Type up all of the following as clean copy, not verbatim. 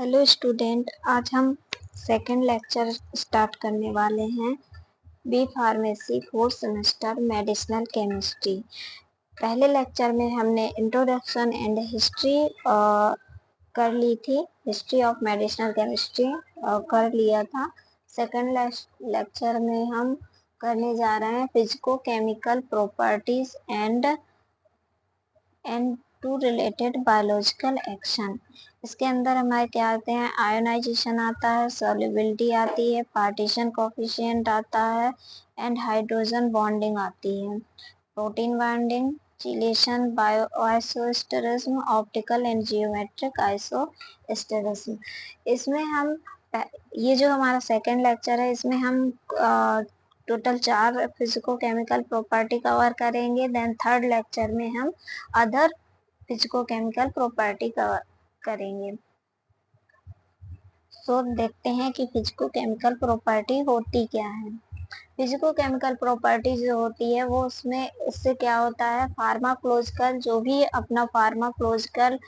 Hello student, आज हम second lecture start करने वाले हैं। B pharmacy fourth semester medicinal chemistry. पहले लेक्चर में हमने इंट्रोडक्शन एंड हिस्ट्री कर ली थी, हिस्ट्री ऑफ मेडिसिनल केमिस्ट्री कर लिया था। सेकंड लेक्चर में हम करने जा रहे हैं physicochemical properties and to related biological action. इसके अंदर हमारे क्या आते हैं, आयोनाइजेशन आता है, सॉल्युबिलिटी आती है, पार्टीशन कोफिशिएंट आता है एंड हाइड्रोजन बॉन्डिंग आती है, protein bonding, chelation, bio isosterism, optical and geometric isosterism. इसमें हम ये जो हमारा सेकेंड लेक्चर है, इसमें हम total 4 physico chemical property cover करेंगे। देन थर्ड लेक्चर में हम other physico chemical property cover करेंगे। तो देखते हैं कि फिजिको केमिकल प्रॉपर्टी होती क्या है। फिजिको केमिकल प्रॉपर्टी जो होती है वो उसमें इससे क्या होता है, फार्माकोलॉजिकल जो भी अपना फार्माकोलॉजिकल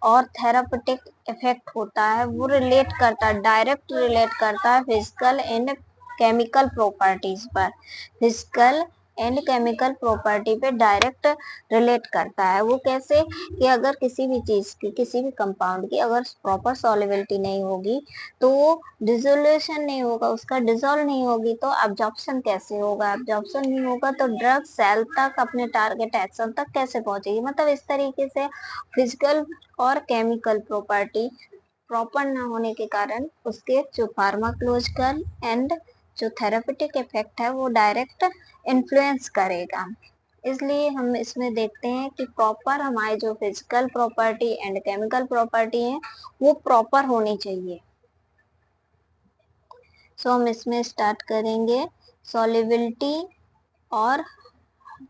और थेरापेटिक इफेक्ट होता है वो रिलेट करता है, डायरेक्ट रिलेट करता है फिजिकल एंड केमिकल प्रॉपर्टीज पर। फिजिकल एंड केमिकल प्रॉपर्टी पे डायरेक्ट रिलेट करता है। वो कैसे कि अगर किसी भी चीज की, किसी भी कंपाउंड की अगर प्रॉपर सॉल्युबिलिटी नहीं होगी तो वो डिसोल्यूशन नहीं होगा, उसका डिसॉल्व नहीं होगी तो एब्जॉर्प्शन कैसे होगा, एब्जॉर्प्शन नहीं होगा तो ड्रग सेल तक अपने टारगेट एक्शन तक कैसे पहुंचेगी। मतलब इस तरीके से फिजिकल और केमिकल प्रॉपर्टी प्रॉपर ना होने के कारण उसके जो फार्माकोलॉजिकल एंड जो थेरेपेटिक इफेक्ट है वो डायरेक्ट इन्फ्लुएंस करेगा। इसलिए हम इसमें देखते हैं कि प्रॉपर हमारे जो physical property and chemical property है वो प्रॉपर होनी चाहिए। सो हम इसमें स्टार्ट करेंगे सॉल्युबिलिटी और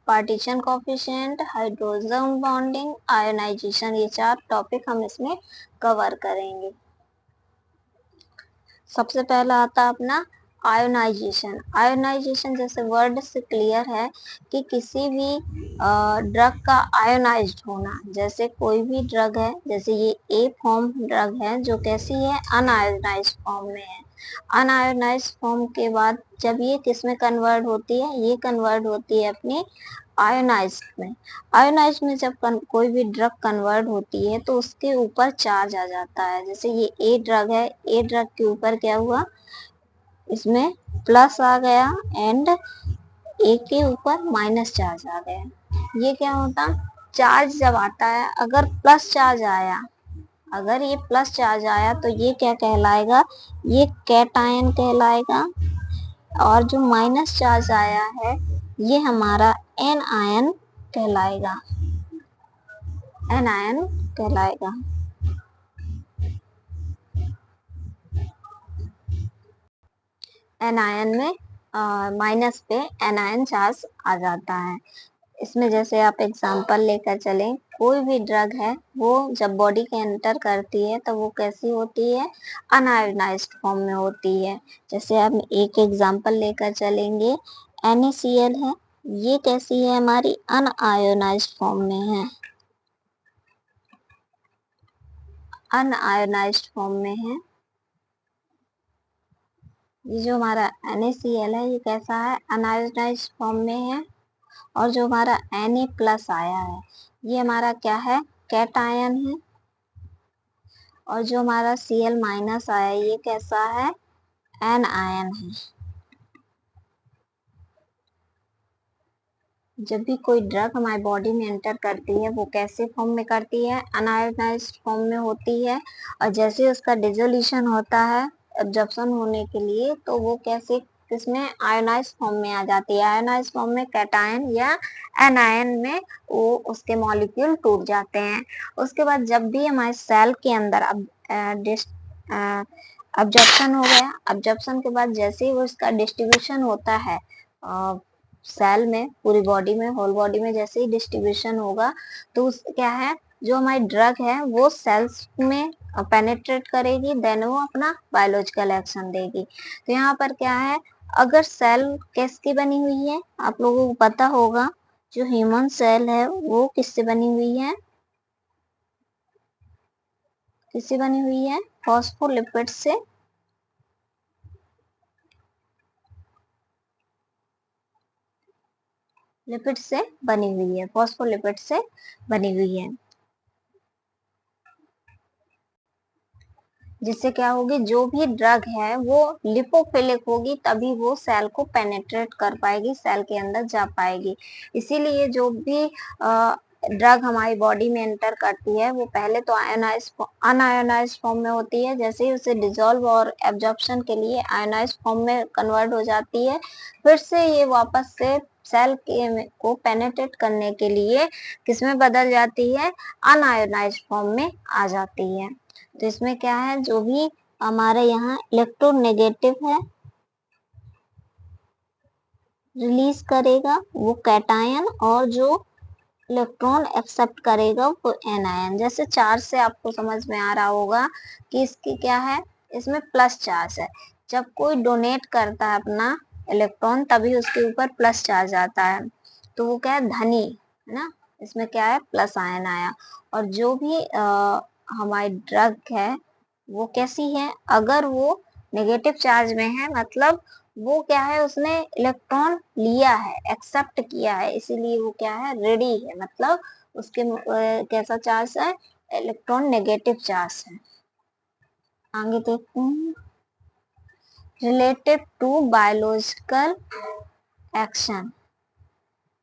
partition coefficient, hydrogen bonding, ionisation, ये 4 टॉपिक हम इसमें कवर करेंगे। सबसे पहला आता है अपना आयोनाइजेशन। आयोनाइजेशन जैसे वर्ड से क्लियर है कि किसी भी ड्रग का आयोनाइज्ड होना। जैसे कोई भी ड्रग है, जैसे ये ए फॉर्म ड्रग है जो कैसी है, अनआयोनाइज्ड फॉर्म में है। अनआयोनाइज्ड फॉर्म के बाद जब ये किस में कन्वर्ट होती है, ये कन्वर्ट होती है अपनी आयोनाइज्ड में। आयोनाइज्ड में जब कोई भी ड्रग कन्वर्ट होती है तो उसके ऊपर चार्ज आ जाता है। जैसे ये ए ड्रग है, ए ड्रग के ऊपर क्या हुआ, इसमें प्लस आ गया एंड ए के ऊपर माइनस चार्ज आ गया। ये क्या होता, चार्ज जब आता है, अगर प्लस चार्ज आया, अगर ये प्लस चार्ज आया तो ये क्या कहलाएगा, ये कैटायन कहलाएगा। और जो माइनस चार्ज आया है ये हमारा एन आयन कहलाएगा, एन आयन कहलाएगा। एन आयन में माइनस पे एन आयन चार्ज आ जाता है। इसमें जैसे आप एग्जांपल लेकर चलें, कोई भी ड्रग है वो जब बॉडी के एंटर करती है तो वो कैसी होती है, अनआयोनाइज्ड फॉर्म में होती है। जैसे हम एक एग्जांपल लेकर चलेंगे, NaCl है, ये कैसी है, हमारी अनआयोनाइज्ड फॉर्म में है, अनआयोनाइज्ड फॉर्म में है। ये जो हमारा NaCl है ये कैसा है, अनआयोनाइज्ड फॉर्म में है। और जो हमारा Na+ आया है ये हमारा क्या है, कैटायन है। और जो हमारा Cl- आया ये कैसा है, एन आयन है। जब भी कोई ड्रग हमारी बॉडी में एंटर करती है वो कैसे फॉर्म में करती है, अनआयोनाइज्ड फॉर्म में होती है। और जैसे उसका डिसोल्यूशन होता है एब्जॉर्प्शन होने के लिए तो वो कैसे, किसमें, आयोनाइज्ड फॉर्म में आ जाती है। आयोनाइज्ड फॉर्म में कैटायन या एनायन में वो उसके मॉलिक्यूल टूट जाते हैं। उसके बाद जब भी हमारे सेल के अंदर एब्जॉर्प्शन हो गया, एब्जॉर्प्शन के बाद जैसे ही वो इसका डिस्ट्रीब्यूशन होता है सेल में, पूरी बॉडी में, होल बॉडी में जैसे ही डिस्ट्रीब्यूशन होगा तो क्या है, जो हमारी ड्रग है वो सेल्स में पेनेट्रेट करेगी, देन वो अपना बायोलॉजिकल एक्शन देगी। तो यहाँ पर क्या है, अगर सेल किसकी बनी हुई है, आप लोगों को पता होगा, जो ह्यूमन सेल है वो किससे बनी हुई है, किससे बनी हुई है? फॉस्फोलिपिड से। लिपिड से बनी हुई है, फॉस्फोलिपिड से बनी हुई है, जिससे क्या होगी, जो भी ड्रग है वो लिपोफिलिक होगी, तभी वो सेल को पेनेट्रेट कर पाएगी, सेल के अंदर जा पाएगी। इसीलिए जो भी ड्रग हमारी बॉडी में एंटर करती है वो पहले तो अनआयोनाइज फॉर्म में होती है, जैसे ही उसे डिजोल्व और एब्जॉर्प्शन के लिए आयोनाइज फॉर्म में कन्वर्ट हो जाती है, फिर से ये वापस से सेल को पेनेट्रेट करने के लिए किसमें बदल जाती है? अनआयोनाइज फॉर्म में आ जाती है। तो इसमें क्या है, जो भी हमारे यहाँ इलेक्ट्रोनेगेटिव है रिलीज करेगा वो कैटायन, और जो इलेक्ट्रॉन एक्सेप्ट करेगा वो एनायन। जैसे चार्ज से आपको समझ में आ रहा होगा कि इसकी क्या है, इसमें प्लस चार्ज है। जब कोई डोनेट करता है अपना इलेक्ट्रॉन तभी उसके ऊपर प्लस चार्ज आता है, तो वो क्या है, धनी है ना, इसमें क्या है, प्लस आयन आया। और जो भी हमारी ड्रग है वो कैसी है, अगर वो नेगेटिव चार्ज में है, मतलब वो क्या है, उसने इलेक्ट्रॉन लिया है, एक्सेप्ट किया है, इसीलिए वो क्या है, रेडी है, मतलब उसके कैसा चार्ज है, इलेक्ट्रॉन नेगेटिव चार्ज है। आगे देखते हैं, रिलेटेड टू बायोलॉजिकल एक्शन।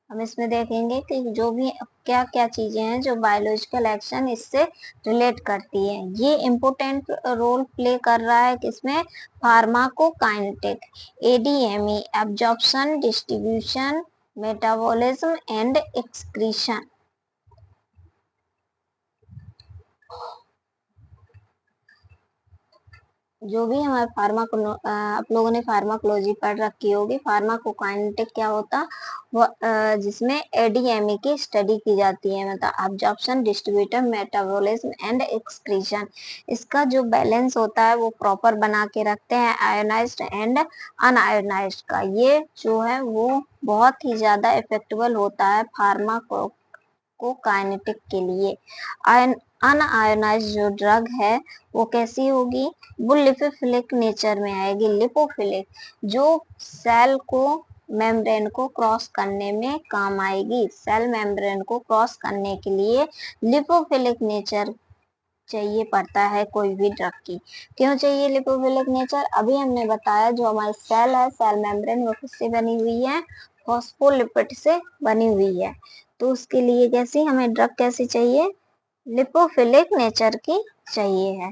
हम इसमें देखेंगे कि जो भी क्या क्या चीजें हैं जो बायोलॉजिकल एक्शन इससे रिलेट करती है। ये इम्पोर्टेंट रोल प्ले कर रहा है किसमें, pharmacokinetic, ADME, absorption, distribution, metabolism and excretion. जो भी हमारे आप लोगों ने फार्माकोलॉजी पढ़ रखी होगी, फार्माकोकाइनेटिक क्या होता, वो जिसमें एडीएमई की स्टडी की जाती है, मतलब absorption, distributor, metabolism and excretion. इसका जो बैलेंस होता है वो प्रॉपर बना के रखते हैं आयोनाइज्ड एंड अनआयोनाइज्ड का। ये जो है वो बहुत ही ज्यादा इफेक्टिवल होता है फार्माकोकाइनेटिक के लिए। अनआयोनाइज्ड जो ड्रग है वो कैसी होगी, वो लिपोफिलिक नेचर में आएगी। लिपोफिलिक जो सेल को मेम्ब्रेन को क्रॉस करने में काम आएगी। सेल मेम्ब्रेन को क्रॉस करने के लिए लिपोफिलिक नेचर चाहिए पड़ता है कोई भी ड्रग की। क्यों चाहिए लिपोफिलिक नेचर, अभी हमने बताया जो हमारी सेल है, सेल मेम्ब्रेन, वो किससे बनी हुई है, फॉस्फोलिपिड से बनी हुई है। तो उसके लिए कैसी हमें ड्रग कैसी चाहिए, लिपोफिलिक नेचर की चाहिए है।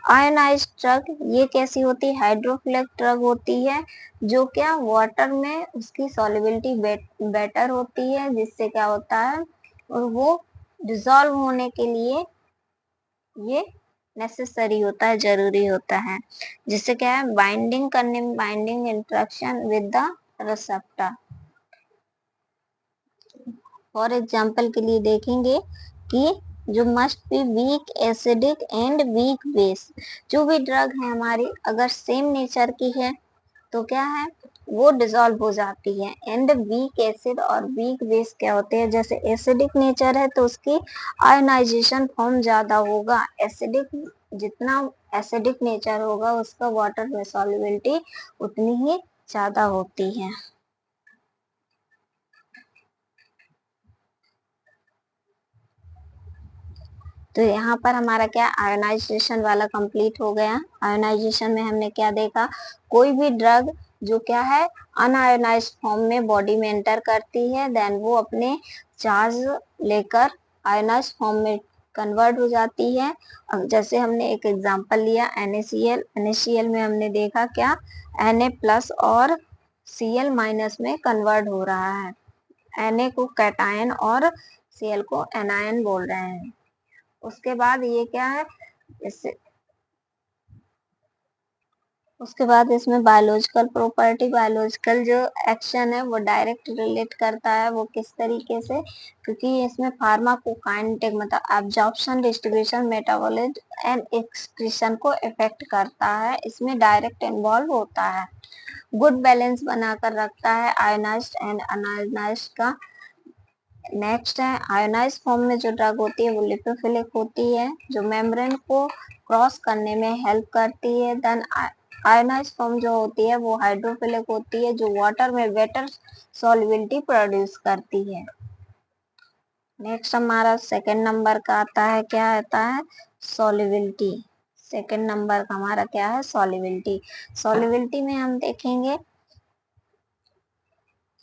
आयोनाइज्ड ड्रग ये कैसी होती है, हाइड्रोफिलिक ड्रग होती है, जो क्या वाटर में उसकी सॉल्युबिलिटी बेटर होती है, जिससे क्या होता है, और वो डिजोल्व होने के लिए ये नेसेसरी होता है, जरूरी होता है, जिससे क्या है, बाइंडिंग करने में, binding interaction with the receptor. For example के लिए देखेंगे कि जो must be weak acidic and weak base. जो भी ड्रग है हमारी अगर सेम नेचर की है तो क्या है, वो डिसॉल्व हो जाती है। एंड वीक एसिड और वीक बेस क्या होते हैं, जैसे एसिडिक नेचर है तो उसकी आयोनाइजेशन फॉर्म ज्यादा होगा। एसिडिक जितना एसिडिक नेचर होगा उसका वाटर में सॉल्युबिलिटी उतनी ही ज्यादा होती है। तो यहाँ पर हमारा क्या आयोनाइजेशन वाला कंप्लीट हो गया। आयोनाइजेशन में हमने क्या देखा, कोई भी ड्रग जो क्या है अनआयोनाइज्ड फॉर्म में बॉडी में एंटर करती है, देन वो अपने चार्ज लेकर आयोनाइज्ड फॉर्म में कन्वर्ट हो जाती है। जैसे हमने एक एग्जांपल लिया NaCl, NaCl में हमने देखा क्या, Na प्लस और Cl माइनस में कन्वर्ट हो रहा है। Na को कैटायन और Cl को एनायन बोल रहे हैं। उसके बाद ये क्या है, इससे उसके बाद इसमें बायोलॉजिकल प्रॉपर्टी, बायोलॉजिकल जो एक्शन है वो डायरेक्ट रिलेट करता है। वो किस तरीके से, क्योंकि इसमें फार्माकोकाइनेटिक मतलब absorption, distribution, metabolism and excretion को इफेक्ट करता है, इसमें डायरेक्ट इन्वॉल्व होता है। गुड बैलेंस बनाकर रखता है आयोनाइज्ड एंड अनआयोनाइज्ड का। नेक्स्ट है, आयोनाइज फॉर्म में जो ड्रग होती है वो लिपोफिलिक होती है, जो मेम्ब्रेन को क्रॉस करने में हेल्प करती है। देन आयनाइज फॉर्म जो होती है वो हाइड्रोफिलिक होती है, जो वाटर में बेटर सॉल्युबिलिटी प्रोड्यूस करती है। नेक्स्ट हमारा सेकंड नंबर का आता है, क्या आता है, सॉल्युबिलिटी। सेकंड नंबर का हमारा क्या है, सॉल्युबिलिटी। सॉल्युबिलिटी में हम देखेंगे,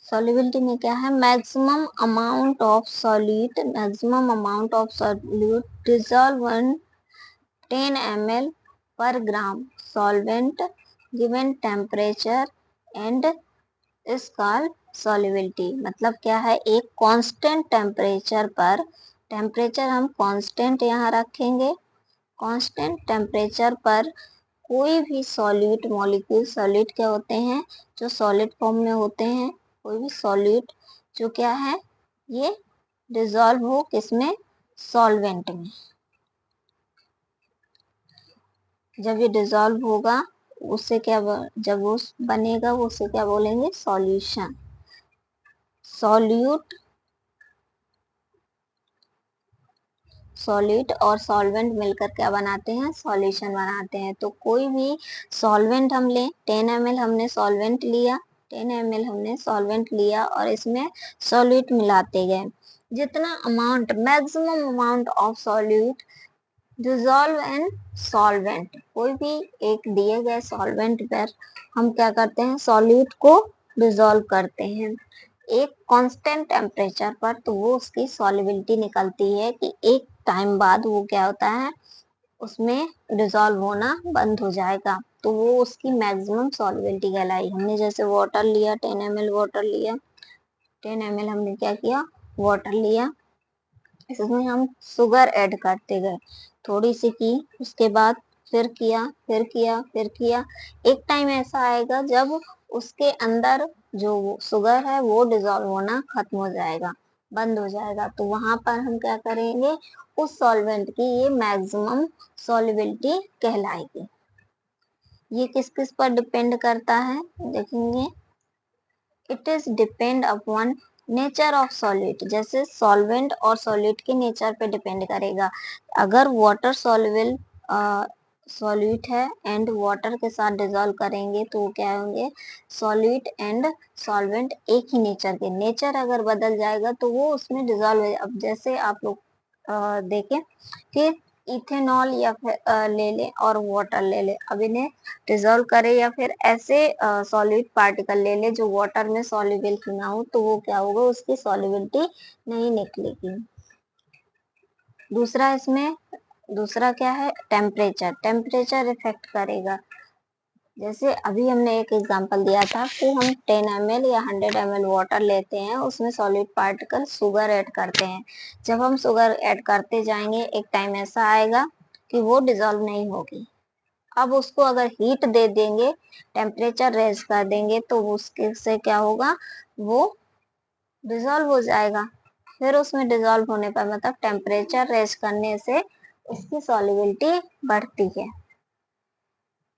सॉल्युबिलिटी में क्या है, maximum amount of solute, maximum amount of solute dissolve in 10 ml per gram solvent given temperature and is called solubility। मतलब क्या है, एक कांस्टेंट टेम्परेचर पर, टेम्परेचर हम कांस्टेंट यहाँ रखेंगे, कांस्टेंट टेम्परेचर पर कोई भी सॉल्यूट मॉलिक्यूल, सॉल्यूट क्या होते हैं, जो सॉलिड फॉर्म में होते हैं, कोई भी सॉल्यूट जो क्या है, ये डिसॉल्व हो किसमें, सॉल्वेंट में। जब ये डिसॉल्व होगा उससे क्या, जब वो बनेगा उससे क्या बोलेंगे, सॉल्यूशन। सॉल्यूट, सॉल्यूट और सॉल्वेंट मिलकर क्या बनाते हैं, सॉल्यूशन बनाते हैं। तो कोई भी सॉल्वेंट हम लें, 10 ml हमने सॉल्वेंट लिया, 10 ml हमने सॉल्वेंट लिया और इसमें सॉल्यूट मिलाते गए, जितना amount, maximum amount of solute dissolve in solvent, कोई भी एक दिए गए सॉल्वेंट पर हम क्या करते हैं, सॉल्यूट को डिसॉल्व करते हैं एक कांस्टेंट टेम्परेचर पर, तो वो उसकी सॉल्युबिलिटी निकलती है कि एक टाइम बाद वो क्या होता है, उसमें डिसॉल्व होना बंद हो जाएगा, तो वो उसकी मैक्सिमम सॉल्युबिलिटी कहलाई। हमने जैसे वाटर लिया, 10 ml वाटर लिया, 10 ml हमने क्या किया, वाटर लिया, इसमें हम शुगर ऐड करते गए, थोड़ी सी की, उसके बाद फिर किया, फिर किया, फिर किया, एक टाइम ऐसा आएगा जब उसके अंदर जो शुगर है वो डिसॉल्व होना खत्म हो जाएगा, बंद हो जाएगा, तो वहां पर हम क्या करेंगे, उस सॉल्वेंट की ये मैक्सिमम सॉल्युबिलिटी कहलाएगी। ये किस किस पर डिपेंड करता है, देखेंगे, it is depend upon nature of solute, जैसे सॉल्वेंट और सॉल्यूट के नेचर पे डिपेंड करेगा। अगर वाटर सॉल्युबल सॉल्यूट है एंड वाटर के साथ डिसॉल्व करेंगे तो वो क्या होंगे, सॉल्यूट एंड सॉल्वेंट एक ही नेचर के, नेचर अगर बदल जाएगा तो वो उसमें डिसॉल्व हो। अब जैसे आप लोग देखें कि इथेनॉल या फिर ले लें और वाटर ले लें, अब इन्हें डिसॉल्व करे या फिर ऐसे सॉलिड पार्टिकल ले ले जो वाटर में सॉल्युबल ना हो, तो वो क्या होगा, उसकी सॉल्युबिलिटी नहीं निकलेगी। दूसरा इसमें, दूसरा क्या है, टेम्परेचर, टेम्परेचर इफेक्ट करेगा। जैसे अभी हमने एक एग्जांपल दिया था कि हम 10 ml या 100 ml वाटर लेते हैं, उसमें सॉलिड पार्टिकल शुगर ऐड करते हैं, जब हम शुगर ऐड करते जाएंगे एक टाइम ऐसा आएगा कि वो डिसॉल्व नहीं होगी। अब उसको अगर हीट दे देंगे, टेम्परेचर रेज कर देंगे, तो उसके से क्या होगा, वो डिसॉल्व हो जाएगा। फिर उसमें डिसॉल्व होने पर मतलब टेम्परेचर रेज करने से उसकी सॉल्युबिलिटी बढ़ती है।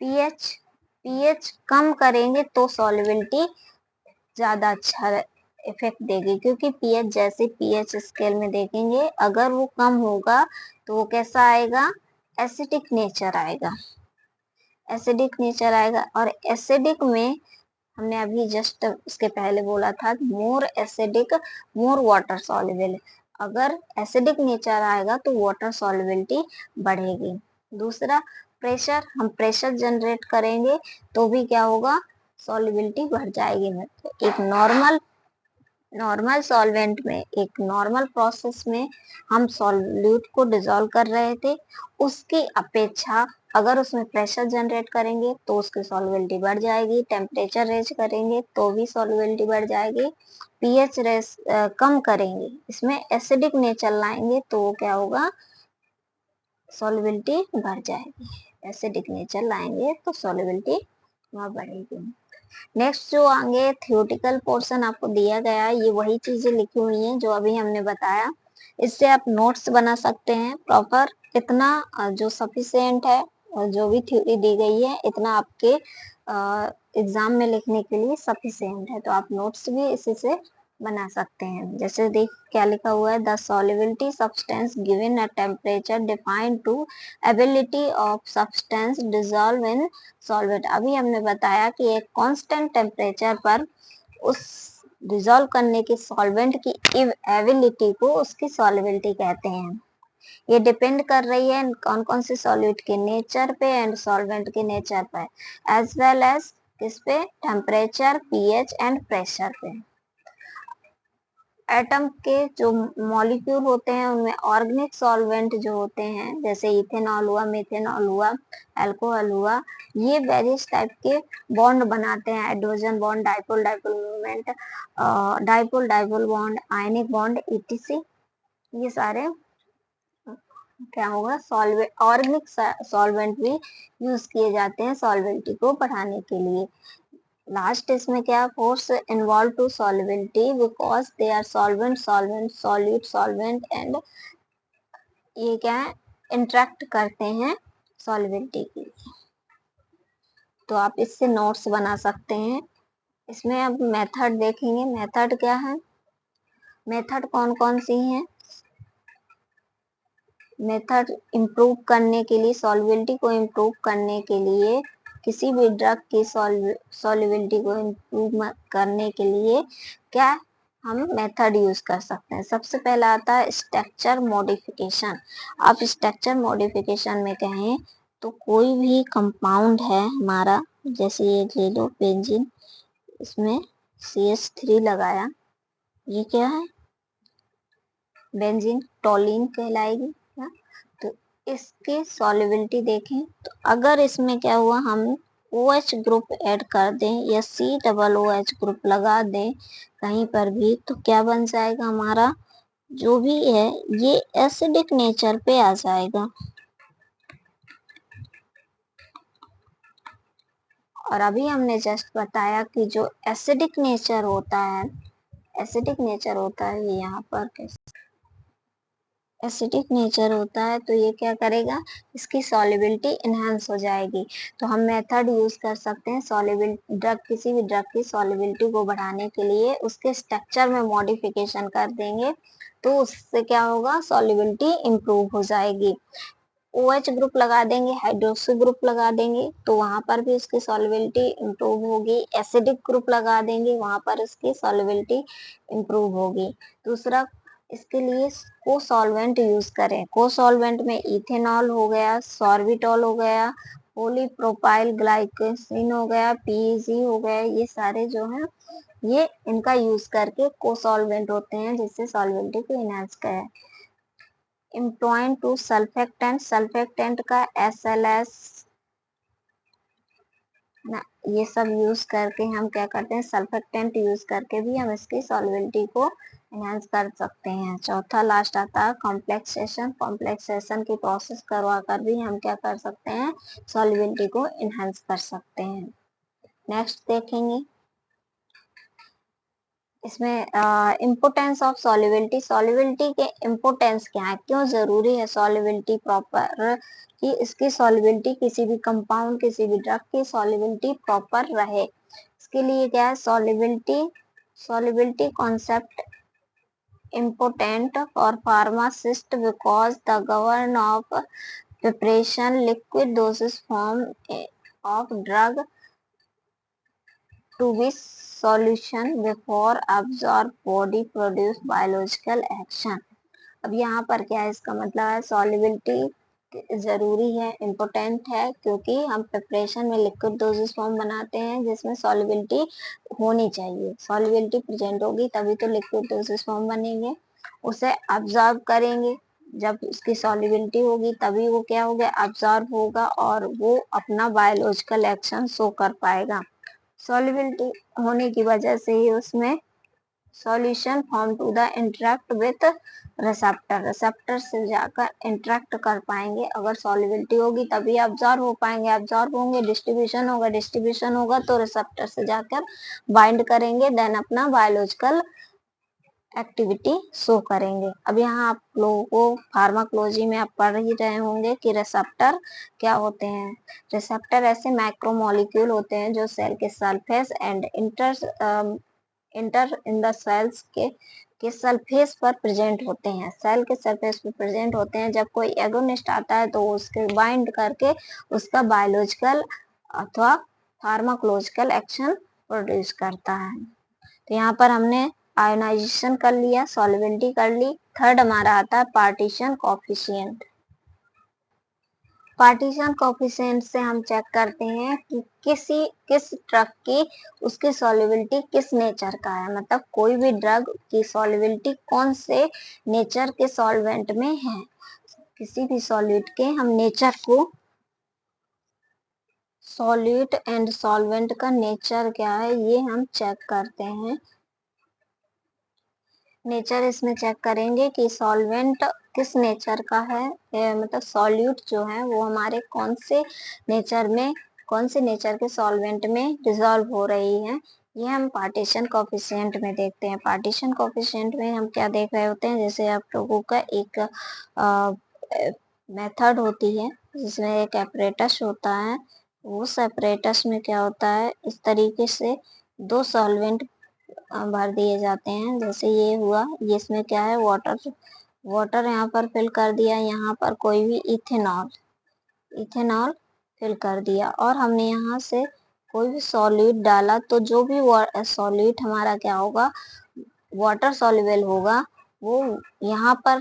पीएच, पीएच कम करेंगे तो सॉल्युबिलिटी ज्यादा अच्छा इफेक्ट देगी, क्योंकि पीएच, जैसे पीएच स्केल में देखेंगे, अगर वो कम होगा तो वो कैसा आएगा, एसिडिक नेचर आएगा, एसिडिक नेचर आएगा। और एसिडिक में हमने अभी जस्ट उसके पहले बोला था, more acidic more water soluble, अगर एसिडिक नेचर आएगा तो वाटर सॉल्युबिलिटी बढ़ेगी। दूसरा प्रेशर, हम प्रेशर जनरेट करेंगे तो भी क्या होगा, सॉल्युबिलिटी बढ़ जाएगी। मतलब एक नॉर्मल सॉल्वेंट में, एक नॉर्मल प्रोसेस में हम सॉल्यूट को डिसॉल्व कर रहे थे, उसकी अपेक्षा अगर उसमें प्रेशर जनरेट करेंगे तो उसकी सॉल्युबिलिटी बढ़ जाएगी, टेम्परेचर रेज करेंगे तो भी सॉल्युबिलिटी बढ़ जाएगी, पीएच रेज कम करेंगे, इसमें एसिडिक नेचर लाएंगे तो वो क्या होगा, सॉल्युबिलिटी बढ़ जाएगी, एसिडिक नेचर लाएंगे तो सॉल्युबिलिटी वहाँ बढ़ेगी। नेक्स्ट जो आगे थियोटिकल पोर्शन आपको दिया गया है, ये वही चीजें लिखी हुई हैं जो अभी हमने बताया, इससे आप नोट्स बना सकते हैं प्रॉपर। इतना जो सफिशिएंट है, जो भी थ्योरी दी गई है इतना आपके एग्जाम में लिखने के लिए सफिशिएंट है, तो आप नोट्स भी इसी से बना सकते हैं। जैसे देख क्या लिखा हुआ है, the solubility substance given a temperature defined to ability of substance dissolve in solvent. अभी हमने बताया कि एक कांस्टेंट टेम्परेचर पर उस डिसॉल्व करने की सॉल्वेंट की एबिलिटी को उसकी सॉल्युबिलिटी कहते हैं। ये डिपेंड कर रही है कौन कौन से सॉल्यूट के नेचर पे एंड सॉल्वेंट के नेचर पे, एज वेल एज किस पे, टेम्परेचर, पीएच एंड प्रेशर पे। एटम के जो मॉलिक्यूल होते हैं उनमें ऑर्गेनिक सॉल्वेंट जो होते हैं, जैसे इथेनॉल हुआ, मिथेनॉल हुआ, अल्कोहल हुआ, ये वेरियस टाइप के बॉन्ड बनाते हैं, hydrogen bond, dipole dipole movement, dipole dipole bond, ionic bond, etc. ये सारे क्या होगा, सॉल्वेंट, ऑर्गेनिक सॉल्वेंट भी यूज किए जाते हैं सॉल्वेंटी को बढ़ाने के लिए। लास्ट इसमें क्या, force involve to solubility because they are solvent solvent solute solvent and ये क्या है, इंटरेक्ट करते हैं सॉल्युबिलिटी के लिए। तो आप इससे नोट्स बना सकते हैं। इसमें अब मेथड देखेंगे, मेथड क्या है, मेथड कौन कौन सी हैं। मेथड इम्प्रूव करने के लिए, सॉल्युबिलिटी को इम्प्रूव करने के लिए, किसी भी ड्रग की सॉल्युबिलिटी को इम्प्रूव करने के लिए क्या हम मेथड यूज कर सकते हैं। सबसे पहला आता है स्ट्रक्चर मॉडिफिकेशन। आप स्ट्रक्चर मॉडिफिकेशन में कहें तो कोई भी कंपाउंड है हमारा, जैसे ये ले लो बेंजीन, इसमें CH3 लगाया, ये क्या है, बेंजीन टोलीन कहलाएगी। तो इसकी सॉल्युबिलिटी देखें तो अगर इसमें क्या हुआ, हम OH ग्रुप ऐड कर दें या COOH ग्रुप लगा दें कहीं पर भी, तो क्या बन जाएगा, हमारा जो भी है ये एसिडिक नेचर पे आ जाएगा। और अभी हमने जस्ट बताया कि जो एसिडिक नेचर होता है, एसिडिक नेचर होता है, ये यहाँ पर एसिडिक नेचर होता है, तो ये क्या करेगा, इसकी सॉल्युबिलिटी इनहेंस हो जाएगी। तो हम मेथड यूज कर सकते हैं सॉल्युबिलिटी, ड्रग, किसी भी ड्रग की सॉल्युबिलिटी को बढ़ाने के लिए उसके स्ट्रक्चर में मॉडिफिकेशन कर देंगे, तो उससे क्या होगा, सॉल्युबिलिटी इंप्रूव हो जाएगी। OH ग्रुप लगा देंगे, हाइड्रोक्सी ग्रुप लगा देंगे, तो वहां पर भी उसकी सॉल्युबिलिटी इंप्रूव होगी। एसिडिक ग्रुप लगा देंगे, वहां पर उसकी सॉल्युबिलिटी इंप्रूव होगी। दूसरा, इसके लिए को सॉल्वेंट यूज करें। को सॉल्वेंट में इथेनॉल हो गया, सॉर्बिटॉल हो गया, पॉलीप्रोपाइल ग्लाइकोसिन हो गया, PEG हो गया, ये सारे जो हैं ये इनका यूज करके को सॉल्वेंट होते हैं, जिससे सॉल्युबिलिटी को इनहांस करें। इम्प्लॉइंग टू सल्फेक्टेंट, सल्फेक्टेंट का SLS ना, ये सब यूज करके हम क्या करते हैं, सल्फेक्टेंट यूज करके भी हम इसकी सॉल्युबिलिटी को एनहांस कर सकते हैं। चौथा लास्ट आता है कॉम्प्लेक्सेशन, कॉम्प्लेक्सेशन की प्रोसेस करवा कर भी हम क्या कर सकते हैं, सॉल्युबिलिटी को एनहांस कर सकते हैं। नेक्स्ट देखेंगे इसमें इम्पोर्टेंस ऑफ सॉल्युबिलिटी, सॉल्युबिलिटी के इम्पोर्टेंस क्या है, क्यों जरूरी है सॉल्युबिलिटी प्रॉपर, कि इसकी सॉल्युबिलिटी किसी भी कंपाउंड, किसी भी ड्रग की सॉल्युबिलिटी प्रॉपर रहे। इसके लिए क्या है, solubility, solubility concept important for pharmacist because the govern of preparation liquid dosage form of drug to be solution before absorb body produce biological action। अब यहाँ पर क्या है, इसका मतलब है सॉल्युबिलिटी जरूरी है, इम्पोर्टेंट है, क्योंकि हम प्रिपरेशन में लिक्विड डोजेस फॉर्म बनाते हैं जिसमें सॉल्युबिलिटी होनी चाहिए। सॉल्युबिलिटी प्रेजेंट होगी तभी तो लिक्विड डोजेस फॉर्म बनेंगे, उसे ऑब्जर्व करेंगे, जब उसकी सॉल्युबिलिटी होगी तभी वो क्या होगा, ऑब्जर्व होगा और वो अपना बायोलॉजिकल एक्शन शो कर पाएगा। सॉल्युबिलिटी होने की वजह से ही उसमें solution form to the interact with receptor, receptor से जाकर इंटरेक्ट कर पाएंगे। अगर सॉल्युबिलिटी होगी तभी ऑब्जर्व हो पाएंगे, ऑब्जर्व होंगे, डिस्ट्रीब्यूशन होगा, डिस्ट्रीब्यूशन होगा तो रिसेप्टर से जाकर बाइंड करेंगे, देन अपना बायोलॉजिकल एक्टिविटी शो करेंगे। अब यहाँ आप लोगों को फार्माकोलॉजी में आप पढ़ ही रहे होंगे कि रिसेप्टर क्या होते हैं। रिसेप्टर ऐसे मैक्रोमोलिक्यूल होते हैं जो सेल के surface and inter in the cells के सरफेस पर प्रेजेंट होते हैं, सेल के सरफेस पर प्रेजेंट होते हैं। जब कोई एगोनिस्ट आता है तो उसके बाइंड करके उसका बायोलॉजिकल अथवा फार्माकोलॉजिकल एक्शन प्रोड्यूस करता है। तो यहाँ पर हमने आयोनाइजेशन कर लिया, सॉल्युबिलिटी कर ली। थर्ड हमारा आता है पार्टीशन कोफिशिएंट। पार्टीशन कोफिशिएंट से हम चेक करते हैं कि किस ड्रग की उसकी सॉल्युबिलिटी किस नेचर का है, मतलब कोई भी ड्रग की सॉल्युबिलिटी कौन से नेचर के सॉल्वेंट में है। किसी भी सॉल्यूट के हम नेचर को, सॉल्यूट एंड सॉल्वेंट का नेचर क्या है ये हम चेक करते हैं। नेचर इसमें चेक करेंगे कि सॉल्वेंट किस नेचर का है, मतलब सॉल्यूट जो है वो हमारे कौन से नेचर के सॉल्वेंट में डिसॉल्व हो रही है, ये हम पार्टीशन कोफिशिएंट में देखते हैं। पार्टीशन कोफिशिएंट में हम क्या देख रहे होते हैं, जैसे आप लोगों का एक मेथड होती है जिसमें एक एपरेटस होता है, उस एपरेटस में क्या होता है, इस तरीके से दो सॉल्वेंट भर दिए जाते हैं। जैसे ये हुआ, ये इसमें क्या है, वाटर यहाँ पर फिल कर दिया, यहाँ पर कोई भी इथेनॉल फिल कर दिया, और हमने यहाँ से कोई भी सॉल्यूट डाला तो जो भी सॉल्यूट हमारा क्या होगा, वाटर सॉल्युबल होगा, वो यहाँ पर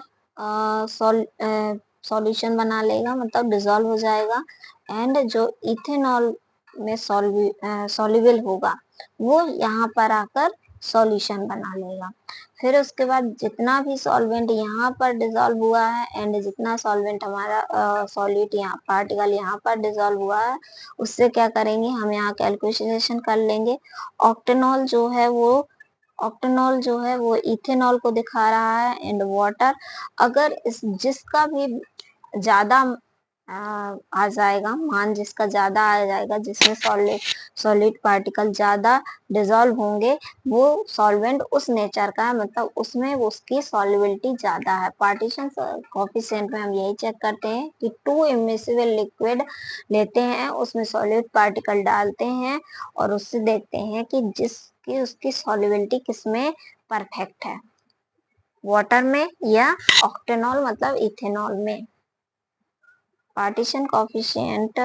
सॉल्यूशन बना लेगा, मतलब डिसॉल्व हो जाएगा। एंड जो इथेनॉल में सॉल्युबल होगा वो यहाँ पर आकर सॉल्यूशन बना लेगा। फिर उसके बाद जितना भी सॉल्वेंट यहाँ पर डिसॉल्व हुआ है एंड जितना सॉल्वेंट हमारा सॉल्यूट यहाँ पार्टिकल यहाँ पर डिसॉल्व हुआ है, उससे क्या करेंगे, हम यहाँ कैलकुलेशन कर लेंगे। ऑक्टेनॉल जो है वो इथेनॉल को दिखा रहा है एंड वाटर, अगर जिसका भी ज्यादा आ जाएगा, मान जिसका ज्यादा आ जाएगा, जिसमें सॉलिड पार्टिकल ज्यादा डिसॉल्व होंगे, वो सॉल्वेंट उस नेचर का है, मतलब उसमें उसकी सॉल्युबिलिटी ज्यादा है। पार्टीशन कोफिशिएंट में हम यही चेक करते हैं कि 2 इमिसिबल लिक्विड लेते हैं, उसमें सॉलिड पार्टिकल डालते हैं और उससे देखते हैं कि उसकी सॉल्युबिलिटी किसमें परफेक्ट है, वाटर में या ऑक्टेनॉल मतलब इथेनॉल में। Partition coefficient,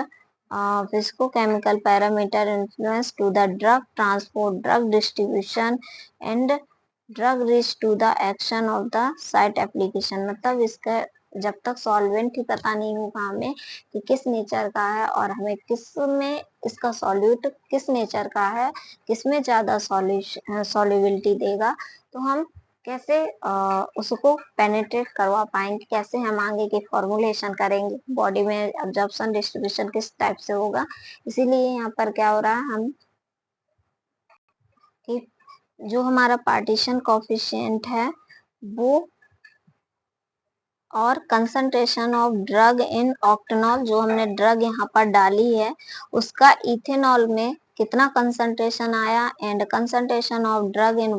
physicochemical parameter influence to the drug transport, drug distribution and drug reach to the action of the site application। मतलब इसका जब तक सॉल्वेंट ही पता नहीं होगा हमें कि किस नेचर का है और हमें किस में इसका सॉल्यूट किस नेचर का है, किसमें ज्यादा सॉल्युबिलिटी देगा, तो हम कैसे उसको पेनिट्रेट करवा पाएंगे, कैसे हम आगे की फॉर्मुलेशन करेंगे, बॉडी में एब्जॉर्प्शन डिस्ट्रीब्यूशन किस टाइप से होगा। इसीलिए यहाँ पर क्या हो रहा है, हम कि जो हमारा पार्टीशन कोफिशिएंट है वो और concentration of drug in octanol, जो हमने ड्रग यहाँ पर डाली है उसका इथेनॉल में कितना कंसंट्रेशन आया, and concentration of drug in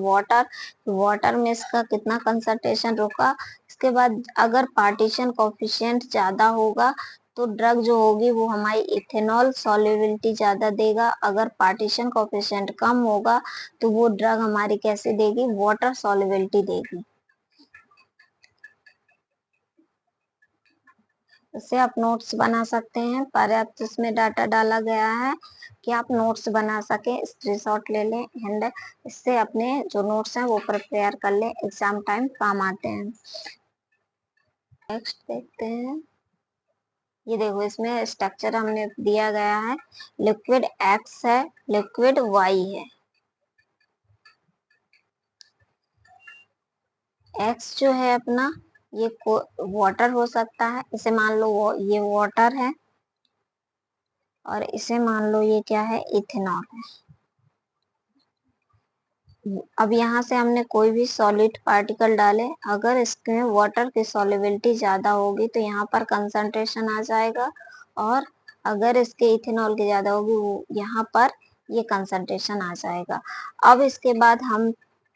water में इसका कितना कंसंट्रेशन रुका। इसके बाद अगर पार्टीशन कोफिशिएंट ज्यादा होगा तो ड्रग जो होगी वो हमारी इथेनॉल सॉल्युबिलिटी ज्यादा देगा, अगर पार्टीशन कोफिशिएंट कम होगा तो वो ड्रग हमारी कैसे देगी, वाटर सॉल्युबिलिटी देगी। इससे आप नोट्स बना सकते हैं, पर्याप्त इसमें डाटा डाला गया है कि आप नोट्स बना सके, स्क्रीनशॉट ले लें एंड इससे अपने जो नोट्स हैं वो प्रिपेयर कर लें, एग्जाम टाइम काम आते हैं। नेक्स्ट देखते हैं, ये देखो इसमें स्ट्रक्चर हमने दिया गया है, लिक्विड एक्स है, लिक्विड वाई है। एक्स जो है अपना ये वाटर हो सकता है, इसे मान लो ये वाटर है और इसे मान लो ये क्या है, इथेनॉल है। अब यहाँ से हमने कोई भी सॉलिड पार्टिकल डाले, अगर इसमें वाटर की सॉल्युबिलिटी ज्यादा होगी तो यहाँ पर कंसंट्रेशन आ जाएगा, और अगर इसके इथेनॉल की ज्यादा होगी वो यहाँ पर ये कंसंट्रेशन आ जाएगा। अब इसके बाद हम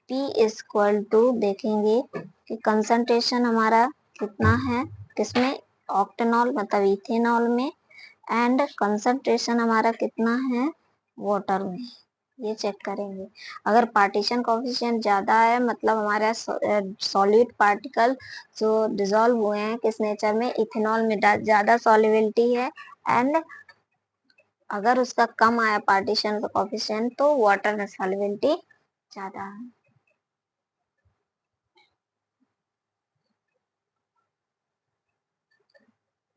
P इक्वल टू देखेंगे कि कंसंट्रेशन हमारा कितना है, किसमें, ऑक्टेनॉल मतलब इथेनॉल में, एंड कंसंट्रेशन हमारा कितना है वाटर में। ये चेक करेंगे। अगर पार्टीशन कोफिशिएंट ज़्यादा है मतलब हमारा सॉलिड पार्टिकल जो डिजोल्व हुए हैं किस नेचर में, इथेनॉल में ज़्यादा सॉल्युबिलिटी है। एंड अगर उसका कम आया पार्टीशन कोफिशिएंट तो वाटर में सॉल्युबिलिटी ज़्यादा है।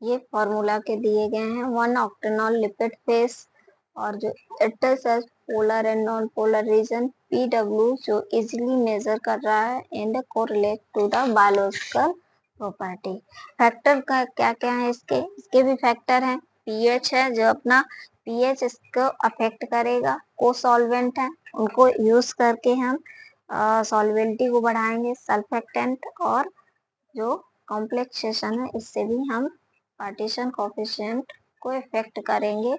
ये फॉर्मूला के दिए गए हैं। 1 ऑक्टेनॉल लिपिड फेस और जो it is polar and non polar region, PW जो इजीली मेजर कर रहा है and correlate to the biological property. Factor का क्या क्या है इसके भी फैक्टर हैं। पीएच है जो अपना पीएच इसको अफेक्ट करेगा। को सॉल्वेंट है उनको यूज करके हम सॉल्युबिलिटी को बढ़ाएंगे। सल्फेक्टेंट और जो कॉम्प्लेक्सेशन है इससे भी हम पार्टीशन कोफिशिएंट को इफेक्ट करेंगे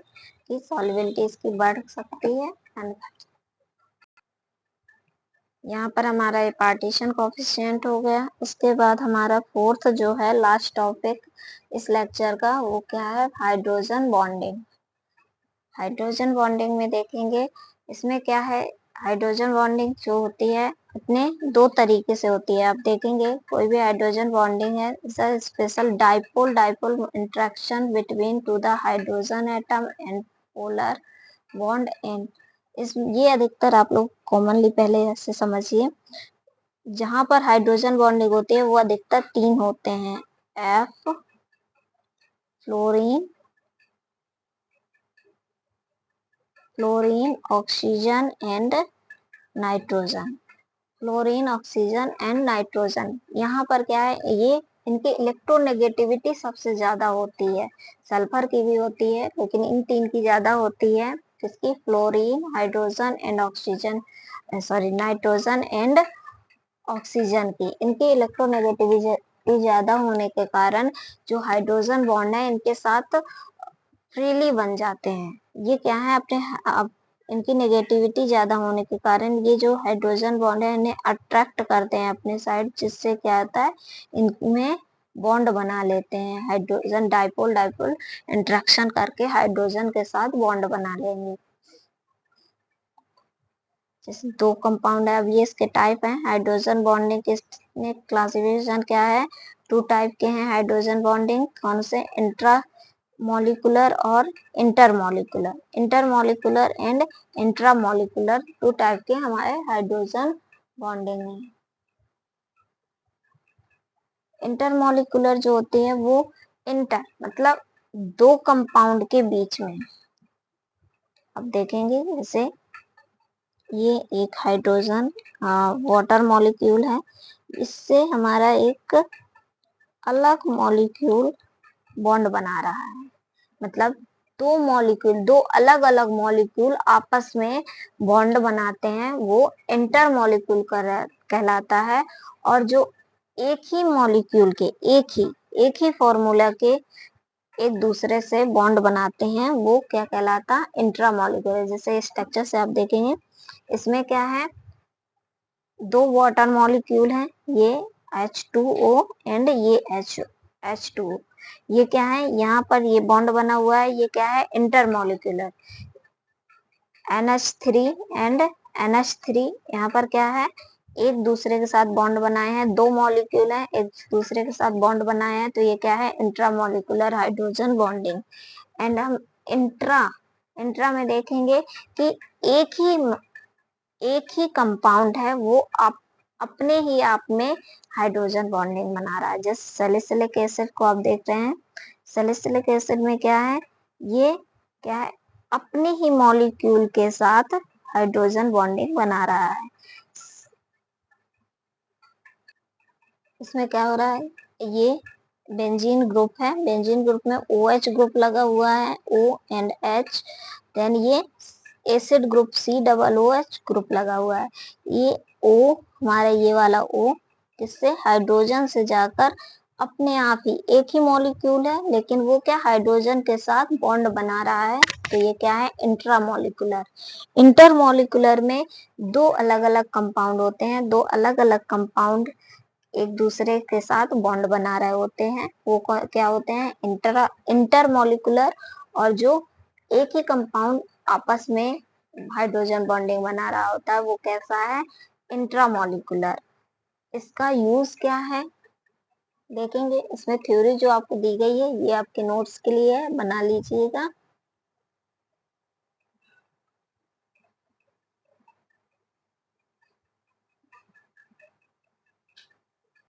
कि सॉल्युबिलिटी इसकी बढ़ सकती है। यहाँ पर हमारा ये पार्टीशन कोफिशिएंट हो गया। उसके बाद हमारा फोर्थ जो है लास्ट टॉपिक इस लेक्चर का वो क्या है, हाइड्रोजन बॉन्डिंग। हाइड्रोजन बॉन्डिंग में देखेंगे इसमें क्या है, हाइड्रोजन बॉन्डिंग जो होती है अपने दो तरीके से होती है। आप देखेंगे कोई भी हाइड्रोजन बॉन्डिंग है special dipole dipole interaction between two the hydrogen atom and polar bond and ये अधिकतर आप लोग कॉमनली पहले ऐसे समझिए। जहां पर हाइड्रोजन बॉन्डिंग होती है वो अधिकतर 3 होते हैं, F fluorine oxygen and nitrogen. Fluorine oxygen and nitrogen यहाँ पर क्या है, ये इनकी इलेक्ट्रोनेगेटिविटी सबसे ज्यादा होती है। सल्फर की भी होती है लेकिन इन 3 की ज्यादा होती है। किसकी, fluorine, hydrogen and oxygen, sorry nitrogen and oxygen की। इनकी इलेक्ट्रोनेगेटिविटी ज्यादा होने के कारण जो हाइड्रोजन बॉन्ड है इनके साथ फ्रीली बन जाते हैं। ये क्या है अपने इनकी नेगेटिविटी ज्यादा होने के कारण ये जो हाइड्रोजन बॉन्ड है इन्हें अट्रैक्ट करते हैं अपने साइड, जिससे क्या होता है इनमें बॉन्ड बना लेते हैं। हाइड्रोजन डाइपोल डाइपोल इंटरेक्शन करके हाइड्रोजन के साथ बॉन्ड बना लेंगे। जैसे 2 कंपाउंड है, अब ये इसके टाइप है हाइड्रोजन बॉन्डिंग के क्लासिफिकेशन क्या है, 2 टाइप के हैं हाइड्रोजन बॉन्डिंग। कौन से, इंट्रा मॉलिकुलर और इंटरमॉलिकुलर। इंटरमॉलिकुलर एंड इंट्रामॉलिकुलर 2 टाइप के हमारे हाइड्रोजन बॉन्डिंग है। इंटरमॉलिकुलर जो होते हैं वो इंटर मतलब 2 कंपाउंड के बीच में। अब देखेंगे जैसे ये एक हाइड्रोजन वाटर मॉलिक्यूल है, इससे हमारा एक अलग मॉलिक्यूल बॉन्ड बना रहा है। मतलब 2 मॉलिक्यूल, 2 अलग अलग मॉलिक्यूल आपस में बॉन्ड बनाते हैं, वो इंटर मॉलिक्यूल कहलाता है। और जो एक ही मॉलिक्यूल के एक ही फॉर्मूला के एक दूसरे से बॉन्ड बनाते हैं वो क्या कहलाता, इंट्रा मॉलिक्यूल। जैसे स्ट्रक्चर से आप देखेंगे इसमें क्या है, 2 वाटर मॉलिक्यूल हैं, ये H2O एंड ये H2O। ये क्या है, यहाँ पर ये बॉन्ड बना हुआ है, ये क्या है, इंटरमॉलिक्यूलर। NH3 एंड NH3 यहाँ पर क्या है, एक दूसरे के साथ बॉन्ड बनाए हैं, 2 मॉलिक्यूल हैं एक दूसरे के साथ बॉन्ड बनाए हैं, तो ये क्या है, इंट्रामॉलिक्यूलर हाइड्रोजन बॉन्डिंग। एंड हम इंट्रा में देखेंगे कि एक ही कंपाउंड है वो अपने ही आप में हाइड्रोजन बॉन्डिंग बना रहा है। जैसे सैलिसिलिक एसिड को आप देख रहे हैं, सैलिसिलिक एसिड में क्या है, ये क्या है, अपने ही मॉलिक्यूल के साथ हाइड्रोजन बॉन्डिंग बना रहा है। इसमें क्या हो रहा है, ये बेंजीन ग्रुप है, बेंजीन ग्रुप में OH ग्रुप लगा हुआ है, O एंड H। देन ये एसिड ग्रुप COOH ग्रुप लगा हुआ है। ये O हमारा ये वाला O किससे, हाइड्रोजन से जाकर अपने आप ही एक ही मॉलिक्यूल है लेकिन वो क्या हाइड्रोजन के साथ बॉन्ड बना रहा है, तो ये क्या है, इंट्रामॉलिक्यूलर। इंटरमॉलिक्यूलर में 2 अलग अलग कंपाउंड होते हैं, 2 अलग अलग कंपाउंड एक दूसरे के साथ बॉन्ड बना रहे होते हैं, वो क्या होते हैं, इंटरमॉलिक्यूलर। और जो एक ही कंपाउंड आपस में हाइड्रोजन बॉन्डिंग बना रहा होता है वो कैसा है, इंट्रामॉलिक्यूलर। इसका यूज क्या है देखेंगे। इसमें थ्योरी जो आपको दी गई है ये आपके नोट्स के लिए है, बना लीजिएगा।